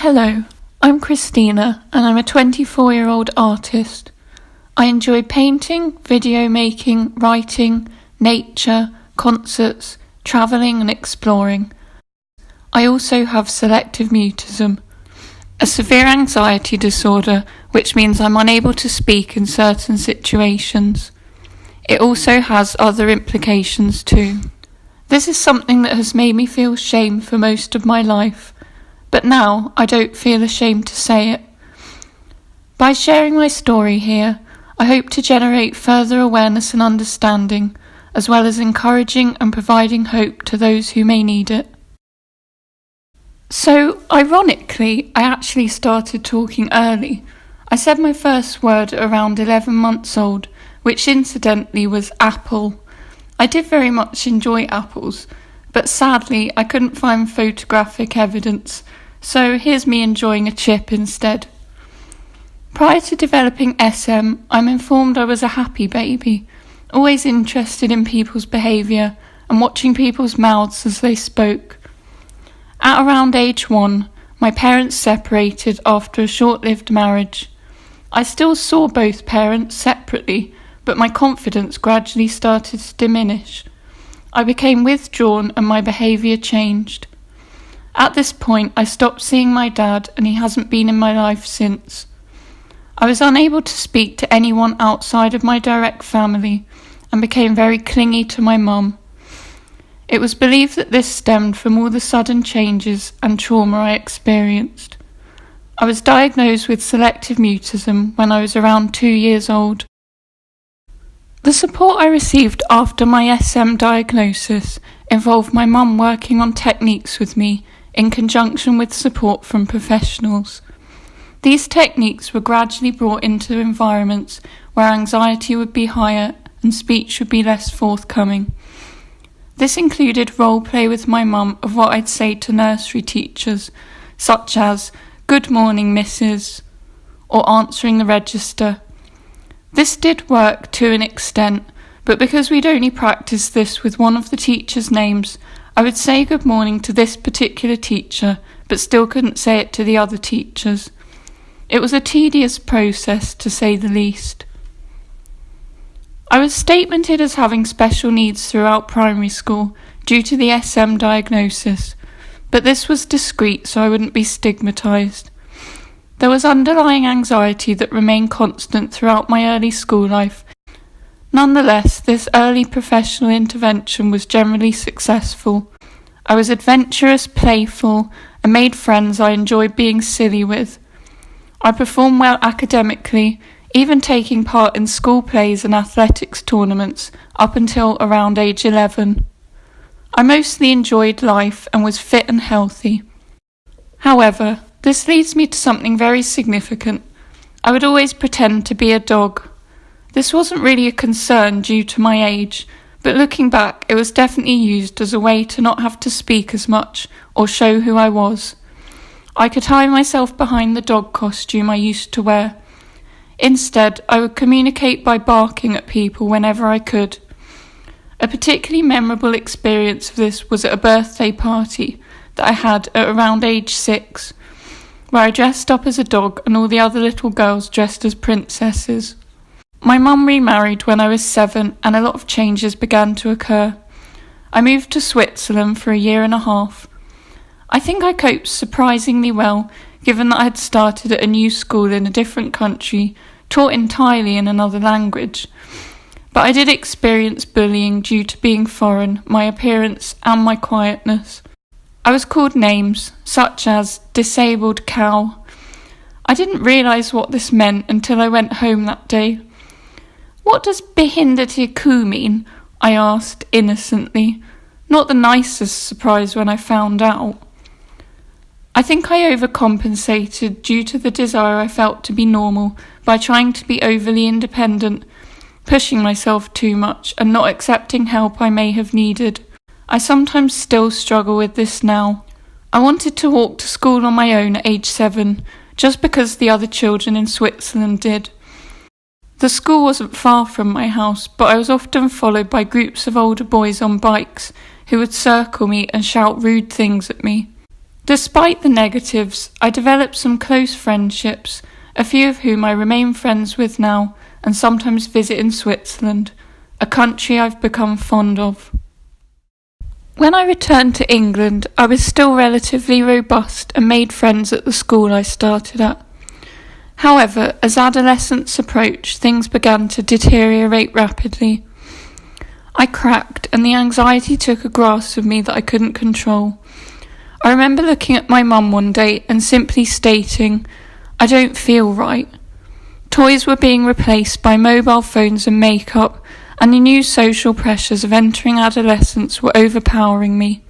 Hello, I'm Christina and I'm a 24-year-old artist. I enjoy painting, video making, writing, nature, concerts, travelling and exploring. I also have selective mutism, a severe anxiety disorder which means I'm unable to speak in certain situations. It also has other implications too. This is something that has made me feel shame for most of my life. But now I don't feel ashamed to say it. By sharing my story here, I hope to generate further awareness and understanding, as well as encouraging and providing hope to those who may need it. So, ironically, I actually started talking early. I said my first word around 11 months old, which incidentally was apple. I did very much enjoy apples, but sadly I couldn't find photographic evidence, so here's me enjoying a chip instead. Prior to developing SM, I'm informed I was a happy baby, always interested in people's behaviour and watching people's mouths as they spoke. At around age 1, my parents separated after a short-lived marriage. I still saw both parents separately, but my confidence gradually started to diminish. I became withdrawn and my behaviour changed. At this point, I stopped seeing my dad and he hasn't been in my life since. I was unable to speak to anyone outside of my direct family and became very clingy to my mum. It was believed that this stemmed from all the sudden changes and trauma I experienced. I was diagnosed with selective mutism when I was around 2 years old. The support I received after my SM diagnosis involved my mum working on techniques with me in conjunction with support from professionals. These techniques were gradually brought into environments where anxiety would be higher and speech would be less forthcoming. This included role play with my mum of what I'd say to nursery teachers, such as, "Good morning, Mrs." or answering the register. This did work to an extent, but because we'd only practiced this with one of the teachers' names, I would say good morning to this particular teacher, but still couldn't say it to the other teachers. It was a tedious process, to say the least. I was statemented as having special needs throughout primary school due to the SM diagnosis, but this was discreet so I wouldn't be stigmatised. There was underlying anxiety that remained constant throughout my early school life. Nonetheless, this early professional intervention was generally successful. I was adventurous, playful, and made friends I enjoyed being silly with. I performed well academically, even taking part in school plays and athletics tournaments up until around age 11. I mostly enjoyed life and was fit and healthy. However, this leads me to something very significant. I would always pretend to be a dog. This wasn't really a concern due to my age, but looking back, it was definitely used as a way to not have to speak as much or show who I was. I could hide myself behind the dog costume I used to wear. Instead, I would communicate by barking at people whenever I could. A particularly memorable experience of this was at a birthday party that I had at around age 6, where I dressed up as a dog and all the other little girls dressed as princesses. My mum remarried when I was 7 and a lot of changes began to occur. I moved to Switzerland for a year and a half. I think I coped surprisingly well, given that I had started at a new school in a different country, taught entirely in another language. But I did experience bullying due to being foreign, my appearance and my quietness. I was called names, such as disabled cow. I didn't realise what this meant until I went home that day. "What does behinderte Kuh mean?" I asked innocently, not the nicest surprise when I found out. I think I overcompensated due to the desire I felt to be normal by trying to be overly independent, pushing myself too much and not accepting help I may have needed. I sometimes still struggle with this now. I wanted to walk to school on my own at age 7, just because the other children in Switzerland did. The school wasn't far from my house, but I was often followed by groups of older boys on bikes who would circle me and shout rude things at me. Despite the negatives, I developed some close friendships, a few of whom I remain friends with now and sometimes visit in Switzerland, a country I've become fond of. When I returned to England, I was still relatively robust and made friends at the school I started at. However, as adolescence approached, things began to deteriorate rapidly. I cracked, and the anxiety took a grasp of me that I couldn't control. I remember looking at my mum one day and simply stating, "I don't feel right." Toys were being replaced by mobile phones and makeup, and the new social pressures of entering adolescence were overpowering me.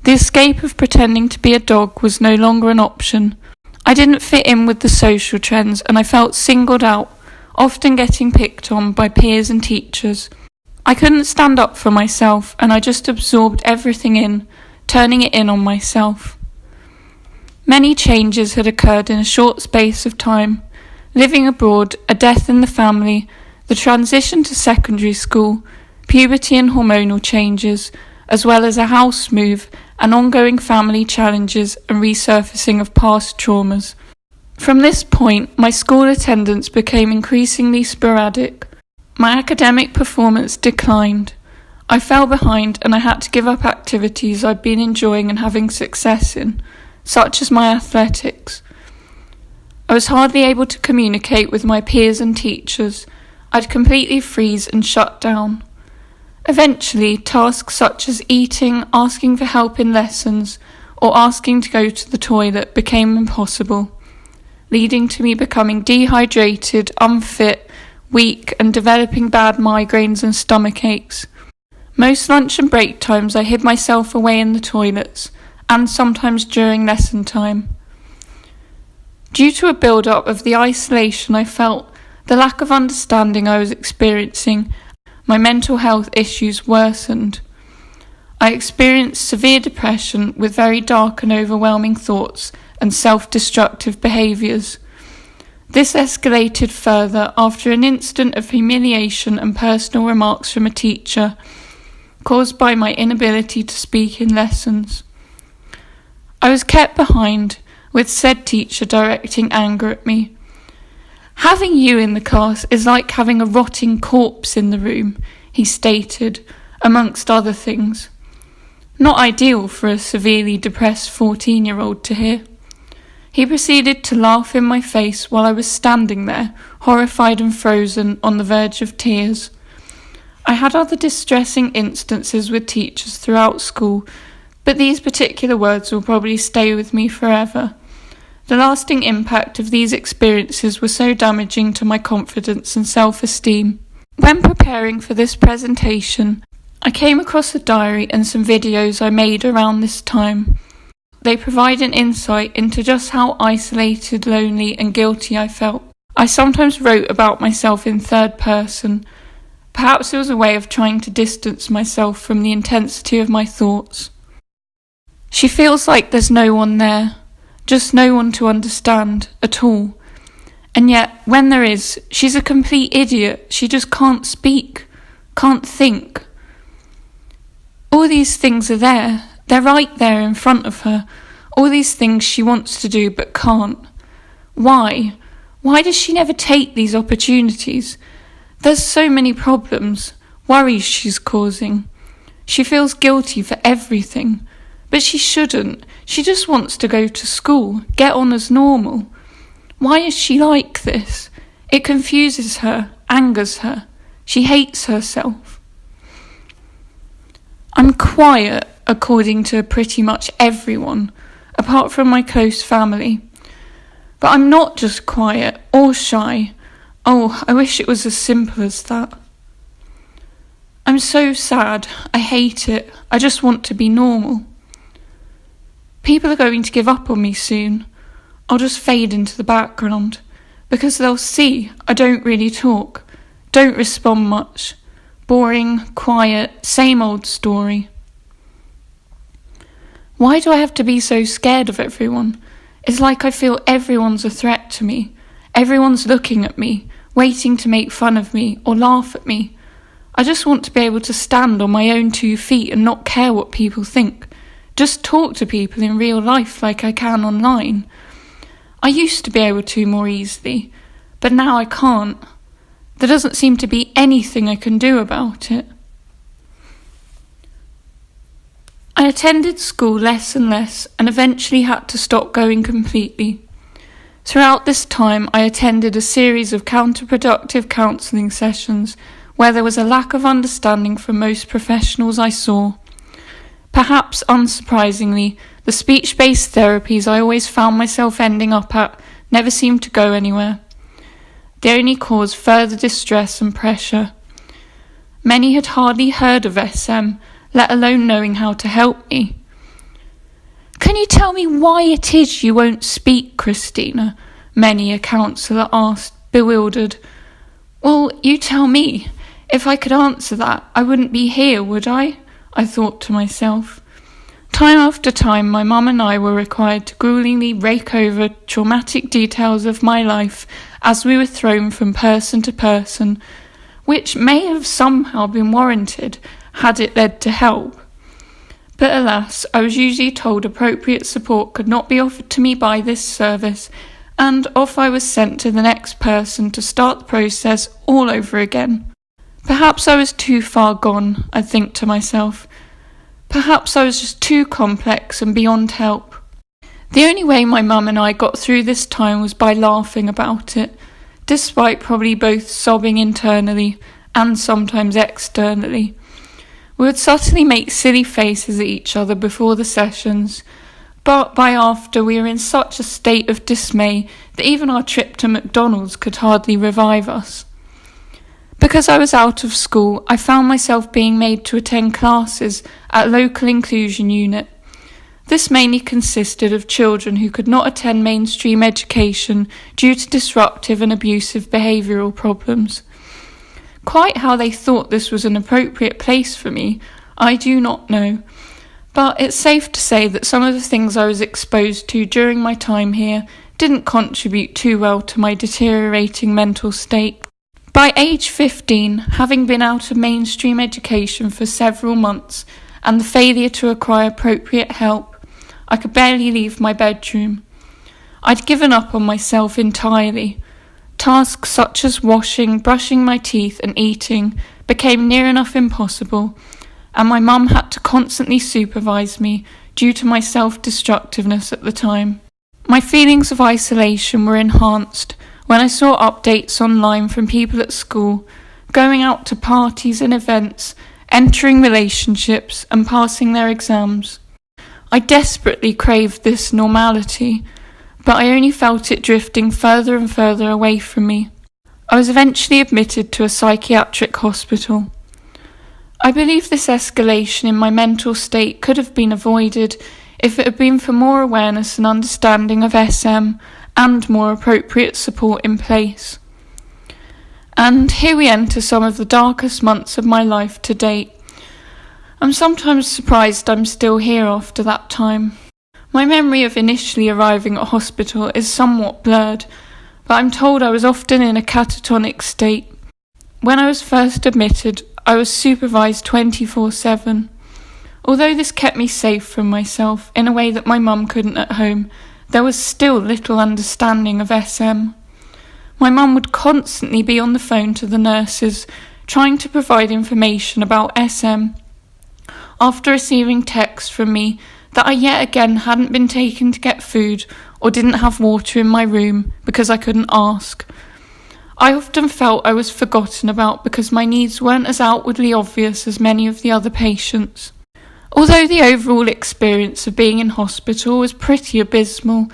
The escape of pretending to be a dog was no longer an option. I didn't fit in with the social trends, and I felt singled out, often getting picked on by peers and teachers. I couldn't stand up for myself, and I just absorbed everything in, turning it in on myself. Many changes had occurred in a short space of time. Living abroad, a death in the family, the transition to secondary school, puberty and hormonal changes, as well as a house move and ongoing family challenges and resurfacing of past traumas. From this point, my school attendance became increasingly sporadic. My academic performance declined. I fell behind and I had to give up activities I'd been enjoying and having success in, such as my athletics. I was hardly able to communicate with my peers and teachers. I'd completely freeze and shut down. Eventually, tasks such as eating, asking for help in lessons, or asking to go to the toilet became impossible, leading to me becoming dehydrated, unfit, weak, and developing bad migraines and stomach aches. Most lunch and break times I hid myself away in the toilets, and sometimes during lesson time. Due to a build-up of the isolation I felt, the lack of understanding I was experiencing, my mental health issues worsened. I experienced severe depression with very dark and overwhelming thoughts and self-destructive behaviours. This escalated further after an incident of humiliation and personal remarks from a teacher, caused by my inability to speak in lessons. I was kept behind, with said teacher directing anger at me. "Having you in the class is like having a rotting corpse in the room," he stated, amongst other things. Not ideal for a severely depressed 14-year-old to hear. He proceeded to laugh in my face while I was standing there, horrified and frozen, on the verge of tears. I had other distressing instances with teachers throughout school, but these particular words will probably stay with me forever. The lasting impact of these experiences was so damaging to my confidence and self-esteem. When preparing for this presentation, I came across a diary and some videos I made around this time. They provide an insight into just how isolated, lonely, and guilty I felt. I sometimes wrote about myself in third person. Perhaps it was a way of trying to distance myself from the intensity of my thoughts. She feels like there's no one there. Just no one to understand at all. And yet, when there is, she's a complete idiot. She just can't speak, can't think. All these things are there. They're right there in front of her. All these things she wants to do but can't. Why? Why does she never take these opportunities? There's so many problems, worries she's causing. She feels guilty for everything. But she shouldn't. She just wants to go to school, get on as normal. Why is she like this? It confuses her, angers her. She hates herself. I'm quiet, according to pretty much everyone, apart from my close family. But I'm not just quiet or shy. Oh, I wish it was as simple as that. I'm so sad. I hate it. I just want to be normal. People are going to give up on me soon. I'll just fade into the background, because they'll see I don't really talk, don't respond much. Boring, quiet, same old story. Why do I have to be so scared of everyone? It's like I feel everyone's a threat to me. Everyone's looking at me, waiting to make fun of me or laugh at me. I just want to be able to stand on my own 2 feet and not care what people think. just talk to people in real life like I can online. I used to be able to more easily, but now I can't. There doesn't seem to be anything I can do about it. I attended school less and less and eventually had to stop going completely. Throughout this time, I attended a series of counterproductive counselling sessions where there was a lack of understanding from most professionals I saw. Perhaps unsurprisingly, the speech-based therapies I always found myself ending up at never seemed to go anywhere. They only caused further distress and pressure. Many had hardly heard of SM, let alone knowing how to help me. "Can you tell me why it is you won't speak, Christina?" many a counsellor asked, bewildered. "Well, you tell me. If I could answer that, I wouldn't be here, would I?" I thought to myself. Time after time, my mum and I were required to gruelingly rake over traumatic details of my life as we were thrown from person to person, which may have somehow been warranted had it led to help. But alas, I was usually told appropriate support could not be offered to me by this service, and off I was sent to the next person to start the process all over again. Perhaps I was too far gone, I think to myself. Perhaps I was just too complex and beyond help. The only way my mum and I got through this time was by laughing about it, despite probably both sobbing internally and sometimes externally. We would subtly make silly faces at each other before the sessions, but by after we were in such a state of dismay that even our trip to McDonald's could hardly revive us. Because I was out of school, I found myself being made to attend classes at local inclusion unit. This mainly consisted of children who could not attend mainstream education due to disruptive and abusive behavioural problems. Quite how they thought this was an appropriate place for me, I do not know, but it's safe to say that some of the things I was exposed to during my time here didn't contribute too well to my deteriorating mental state. By age 15, having been out of mainstream education for several months and the failure to acquire appropriate help, I could barely leave my bedroom. I'd given up on myself entirely. Tasks such as washing, brushing my teeth and eating became near enough impossible, and my mum had to constantly supervise me due to my self-destructiveness at the time. My feelings of isolation were enhanced when I saw updates online from people at school, going out to parties and events, entering relationships and passing their exams. I desperately craved this normality, but I only felt it drifting further and further away from me. I was eventually admitted to a psychiatric hospital. I believe this escalation in my mental state could have been avoided if it had been for more awareness and understanding of SM and more appropriate support in place. And here we enter some of the darkest months of my life to date. I'm sometimes surprised I'm still here after that time. My memory of initially arriving at hospital is somewhat blurred, but I'm told I was often in a catatonic state. When I was first admitted, I was supervised 24/7. Although this kept me safe from myself in a way that my mum couldn't at home, there was still little understanding of SM. My mum would constantly be on the phone to the nurses, trying to provide information about SM. After receiving texts from me that I yet again hadn't been taken to get food or didn't have water in my room because I couldn't ask. I often felt I was forgotten about because my needs weren't as outwardly obvious as many of the other patients. Although the overall experience of being in hospital was pretty abysmal,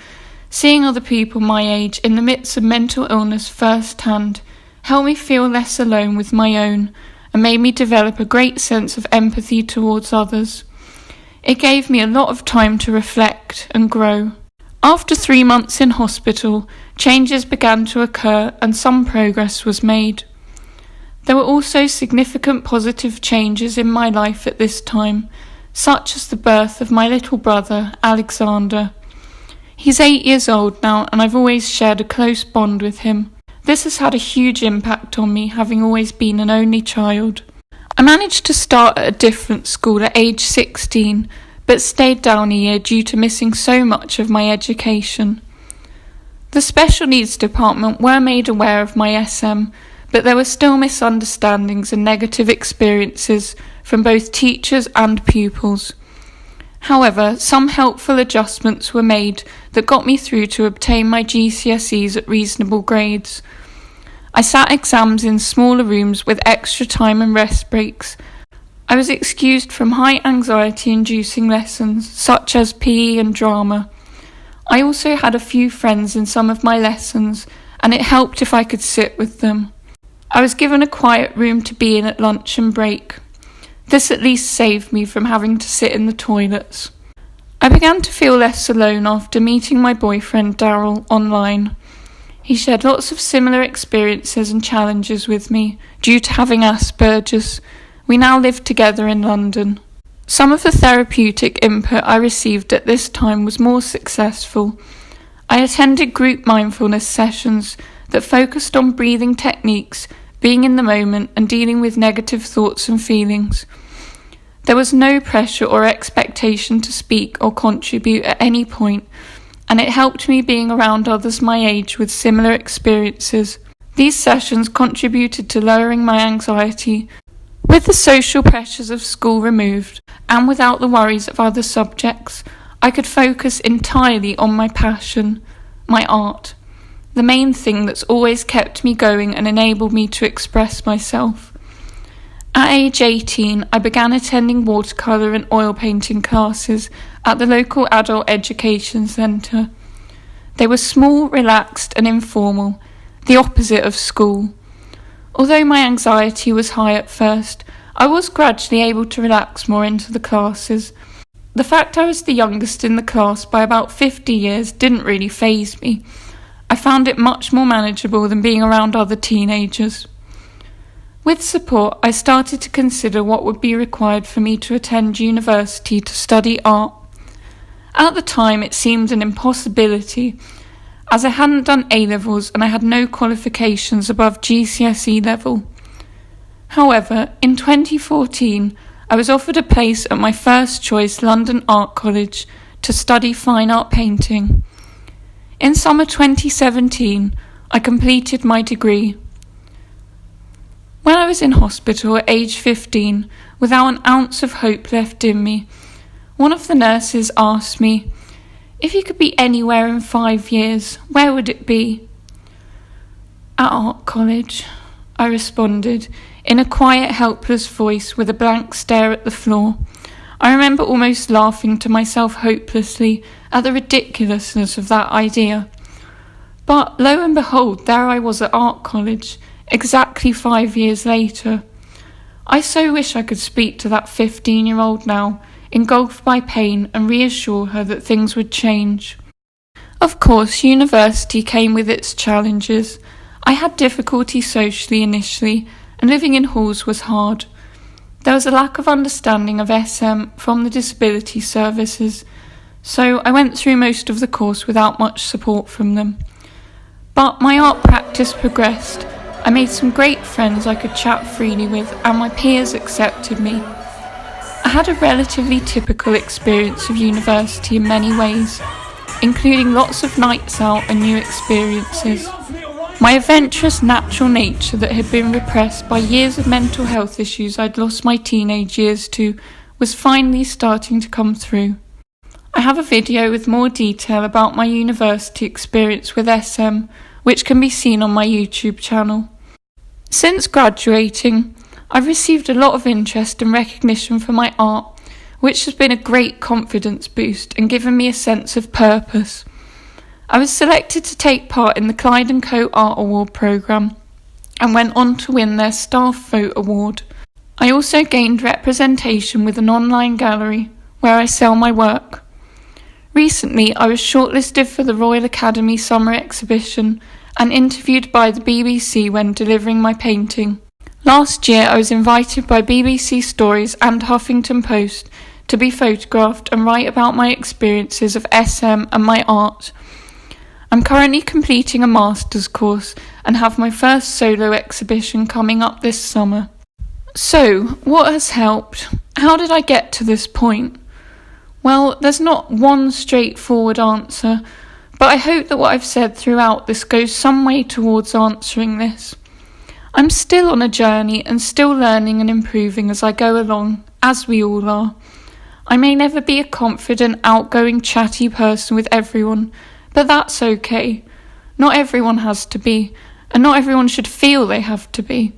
seeing other people my age in the midst of mental illness firsthand helped me feel less alone with my own and made me develop a great sense of empathy towards others. It gave me a lot of time to reflect and grow. After 3 months in hospital, changes began to occur and some progress was made. There were also significant positive changes in my life at this time, such as the birth of my little brother, Alexander. He's 8 years old now and I've always shared a close bond with him. This has had a huge impact on me, having always been an only child. I managed to start at a different school at age 16, but stayed down a year due to missing so much of my education. The special needs department were made aware of my SM, but there were still misunderstandings and negative experiences from both teachers and pupils. However, some helpful adjustments were made that got me through to obtain my GCSEs at reasonable grades. I sat exams in smaller rooms with extra time and rest breaks. I was excused from high anxiety-inducing lessons, such as PE and drama. I also had a few friends in some of my lessons, and it helped if I could sit with them. I was given a quiet room to be in at lunch and break. This at least saved me from having to sit in the toilets. I began to feel less alone after meeting my boyfriend Daryl online. He shared lots of similar experiences and challenges with me due to having Asperger's. We now live together in London. Some of the therapeutic input I received at this time was more successful. I attended group mindfulness sessions that focused on breathing techniques, being in the moment, and dealing with negative thoughts and feelings. There was no pressure or expectation to speak or contribute at any point, and it helped me being around others my age with similar experiences. These sessions contributed to lowering my anxiety. With the social pressures of school removed, and without the worries of other subjects, I could focus entirely on my passion, my art, the main thing that's always kept me going and enabled me to express myself. At age 18, I began attending watercolour and oil painting classes at the local adult education centre. They were small, relaxed and informal, the opposite of school. Although my anxiety was high at first, I was gradually able to relax more into the classes. The fact I was the youngest in the class by about 50 years didn't really faze me. I found it much more manageable than being around other teenagers. With support, I started to consider what would be required for me to attend university to study art. At the time, it seemed an impossibility, as I hadn't done A-levels and I had no qualifications above GCSE level. However, in 2014, I was offered a place at my first choice London Art College to study fine art painting. In summer 2017, I completed my degree. When I was in hospital at age 15, without an ounce of hope left in me, one of the nurses asked me, "If you could be anywhere in 5 years, where would it be?" "At art college," I responded, in a quiet, helpless voice with a blank stare at the floor. I remember almost laughing to myself hopelessly at the ridiculousness of that idea. But lo and behold, there I was at art college, exactly 5 years later. I so wish I could speak to that 15-year-old now, engulfed by pain, and reassure her that things would change. Of course, university came with its challenges. I had difficulty socially initially, and living in halls was hard. There was a lack of understanding of SM from the disability services, so I went through most of the course without much support from them. But my art practice progressed. I made some great friends I could chat freely with, and my peers accepted me. I had a relatively typical experience of university in many ways, including lots of nights out and new experiences. My adventurous natural nature that had been repressed by years of mental health issues I'd lost my teenage years to was finally starting to come through. I have a video with more detail about my university experience with SM, which can be seen on my YouTube channel. Since graduating, I've received a lot of interest and recognition for my art, which has been a great confidence boost and given me a sense of purpose. I was selected to take part in the Clyde & Co Art Award programme and went on to win their Staff Vote Award. I also gained representation with an online gallery where I sell my work. Recently, I was shortlisted for the Royal Academy Summer Exhibition and interviewed by the BBC when delivering my painting. Last year, I was invited by BBC Stories and Huffington Post to be photographed and write about my experiences of SM and my art. I'm currently completing a master's course and have my first solo exhibition coming up this summer. So, what has helped? How did I get to this point? Well, there's not one straightforward answer, but I hope that what I've said throughout this goes some way towards answering this. I'm still on a journey and still learning and improving as I go along, as we all are. I may never be a confident, outgoing, chatty person with everyone, but that's okay. Not everyone has to be, and not everyone should feel they have to be.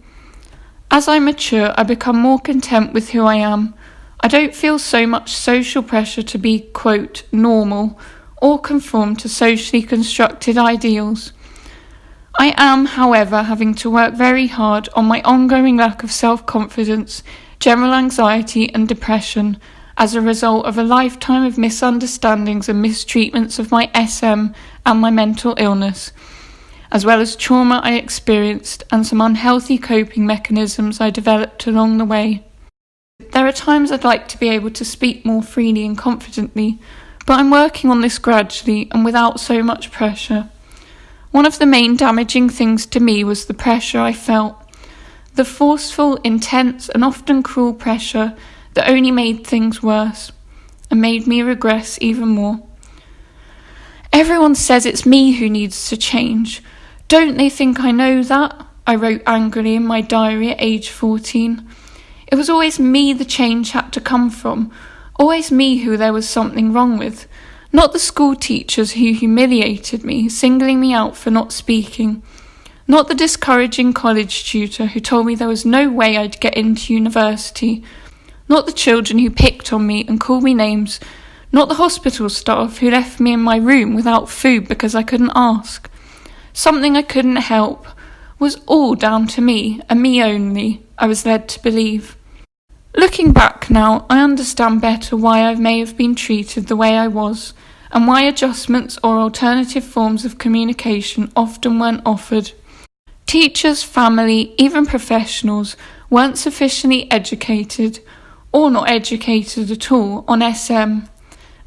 As I mature, I become more content with who I am. I don't feel so much social pressure to be, quote, normal, or conform to socially constructed ideals. I am, however, having to work very hard on my ongoing lack of self-confidence, general anxiety and depression as a result of a lifetime of misunderstandings and mistreatments of my SM and my mental illness, as well as trauma I experienced and some unhealthy coping mechanisms I developed along the way. There are times I'd like to be able to speak more freely and confidently, but I'm working on this gradually and without so much pressure. One of the main damaging things to me was the pressure I felt. The forceful, intense and often cruel pressure that only made things worse and made me regress even more. Everyone says it's me who needs to change. Don't they think I know that? I wrote angrily in my diary at age 14. It was always me the change had to come from, always me who there was something wrong with, not the school teachers who humiliated me, singling me out for not speaking, not the discouraging college tutor who told me there was no way I'd get into university, not the children who picked on me and called me names, not the hospital staff who left me in my room without food because I couldn't ask. Something I couldn't help was all down to me, and me only, I was led to believe. Looking back now, I understand better why I may have been treated the way I was, and why adjustments or alternative forms of communication often weren't offered. Teachers, family, even professionals weren't sufficiently educated, or not educated at all, on SM,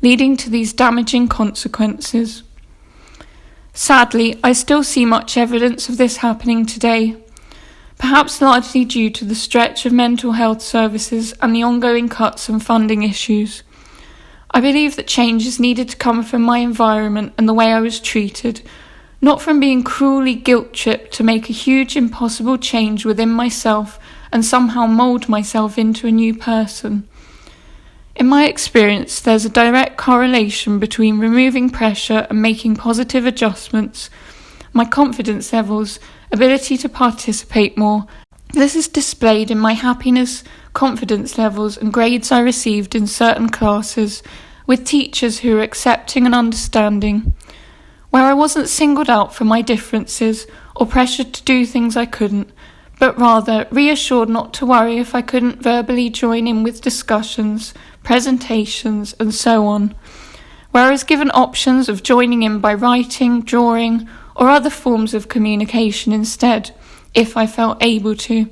leading to these damaging consequences. Sadly, I still see much evidence of this happening today, perhaps largely due to the stretch of mental health services and the ongoing cuts and funding issues. I believe that change is needed to come from my environment and the way I was treated, not from being cruelly guilt-tripped to make a huge impossible change within myself and somehow mould myself into a new person. In my experience, there's a direct correlation between removing pressure and making positive adjustments, my confidence levels, ability to participate more. This is displayed in my happiness, confidence levels and grades I received in certain classes, with teachers who were accepting and understanding, where I wasn't singled out for my differences or pressured to do things I couldn't, but rather reassured not to worry if I couldn't verbally join in with discussions, presentations and so on, where I was given options of joining in by writing, drawing or other forms of communication instead, if I felt able to.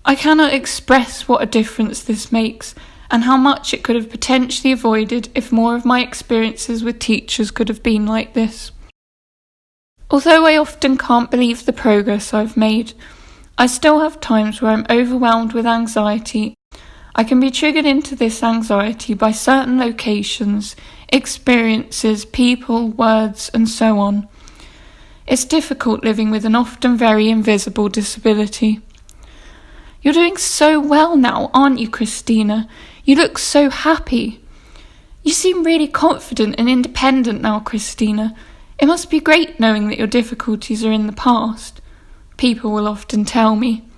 I cannot express what a difference this makes and how much it could have potentially avoided if more of my experiences with teachers could have been like this. Although I often can't believe the progress I've made, I still have times where I'm overwhelmed with anxiety. I can be triggered into this anxiety by certain locations, experiences, people, words, and so on. It's difficult living with an often very invisible disability. You're doing so well now, aren't you, Christina? You look so happy. You seem really confident and independent now, Christina. It must be great knowing that your difficulties are in the past. People will often tell me.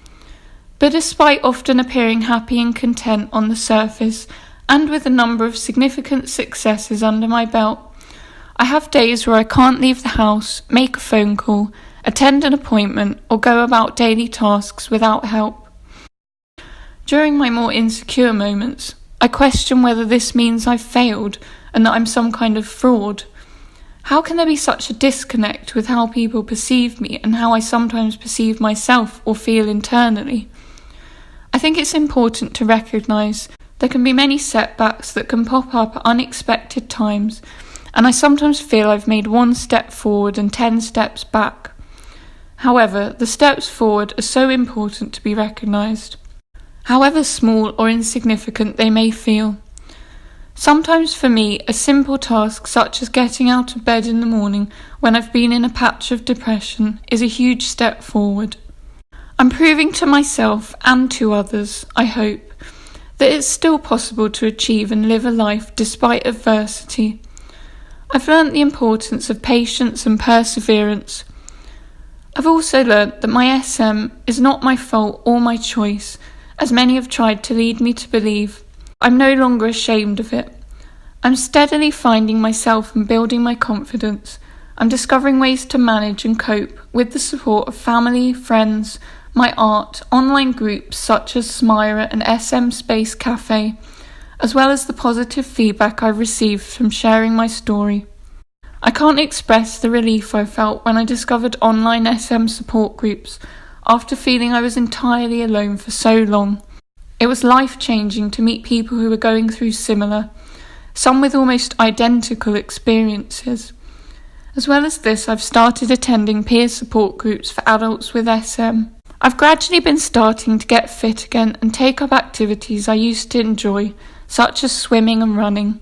But despite often appearing happy and content on the surface, and with a number of significant successes under my belt, I have days where I can't leave the house, make a phone call, attend an appointment, or go about daily tasks without help. During my more insecure moments, I question whether this means I've failed and that I'm some kind of fraud. How can there be such a disconnect with how people perceive me and how I sometimes perceive myself or feel internally? I think it's important to recognise there can be many setbacks that can pop up at unexpected times, and I sometimes feel I've made one step forward and 10 steps back. However, the steps forward are so important to be recognised, however small or insignificant they may feel. Sometimes for me, a simple task such as getting out of bed in the morning when I've been in a patch of depression is a huge step forward. I'm proving to myself and to others, I hope, that it's still possible to achieve and live a life despite adversity. I've learnt the importance of patience and perseverance. I've also learnt that my SM is not my fault or my choice, as many have tried to lead me to believe. I'm no longer ashamed of it. I'm steadily finding myself and building my confidence. I'm discovering ways to manage and cope with the support of family, friends, my art, online groups such as Smira and SM Space Cafe, as well as the positive feedback I've received from sharing my story. I can't express the relief I felt when I discovered online SM support groups after feeling I was entirely alone for so long. It was life-changing to meet people who were going through similar, some with almost identical experiences. As well as this, I've started attending peer support groups for adults with SM. I've gradually been starting to get fit again and take up activities I used to enjoy, such as swimming and running.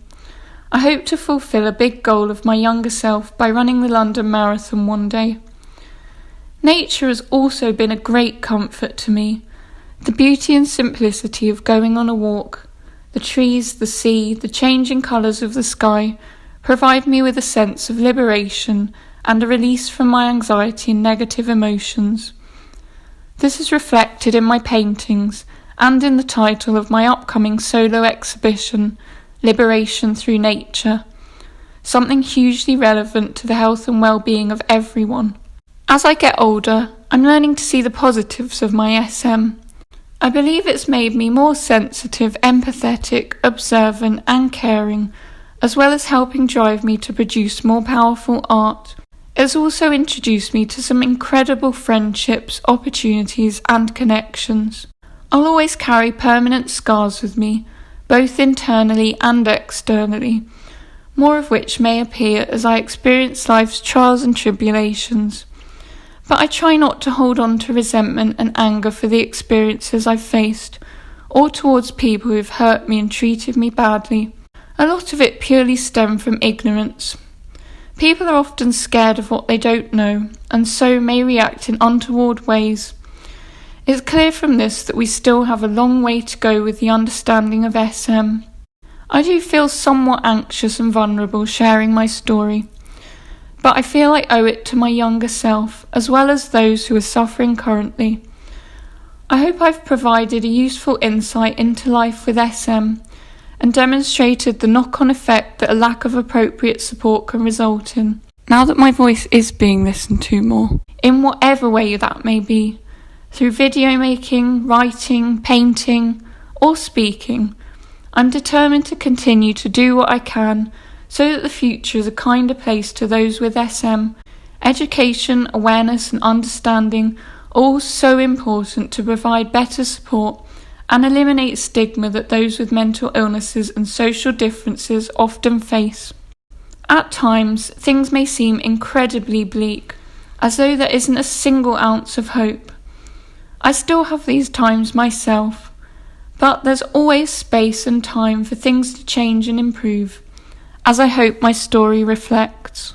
I hope to fulfill a big goal of my younger self by running the London Marathon one day. Nature has also been a great comfort to me. The beauty and simplicity of going on a walk, the trees, the sea, the changing colours of the sky provide me with a sense of liberation and a release from my anxiety and negative emotions. This is reflected in my paintings and in the title of my upcoming solo exhibition, Liberation Through Nature, something hugely relevant to the health and well-being of everyone. As I get older, I'm learning to see the positives of my SM. I believe it's made me more sensitive, empathetic, observant and caring, as well as helping drive me to produce more powerful art. It has also introduced me to some incredible friendships, opportunities and connections. I'll always carry permanent scars with me, both internally and externally, more of which may appear as I experience life's trials and tribulations. But I try not to hold on to resentment and anger for the experiences I've faced, or towards people who've hurt me and treated me badly. A lot of it purely stemmed from ignorance. People are often scared of what they don't know, and so may react in untoward ways. It's clear from this that we still have a long way to go with the understanding of SM. I do feel somewhat anxious and vulnerable sharing my story, but I feel I owe it to my younger self, as well as those who are suffering currently. I hope I've provided a useful insight into life with SM, and demonstrated the knock-on effect that a lack of appropriate support can result in. Now that my voice is being listened to more, in whatever way that may be, through video making, writing, painting, or speaking, I'm determined to continue to do what I can so that the future is a kinder place to those with SM. Education, awareness and understanding are all so important to provide better support and eliminate stigma that those with mental illnesses and social differences often face. At times, things may seem incredibly bleak, as though there isn't a single ounce of hope. I still have these times myself, but there's always space and time for things to change and improve, as I hope my story reflects.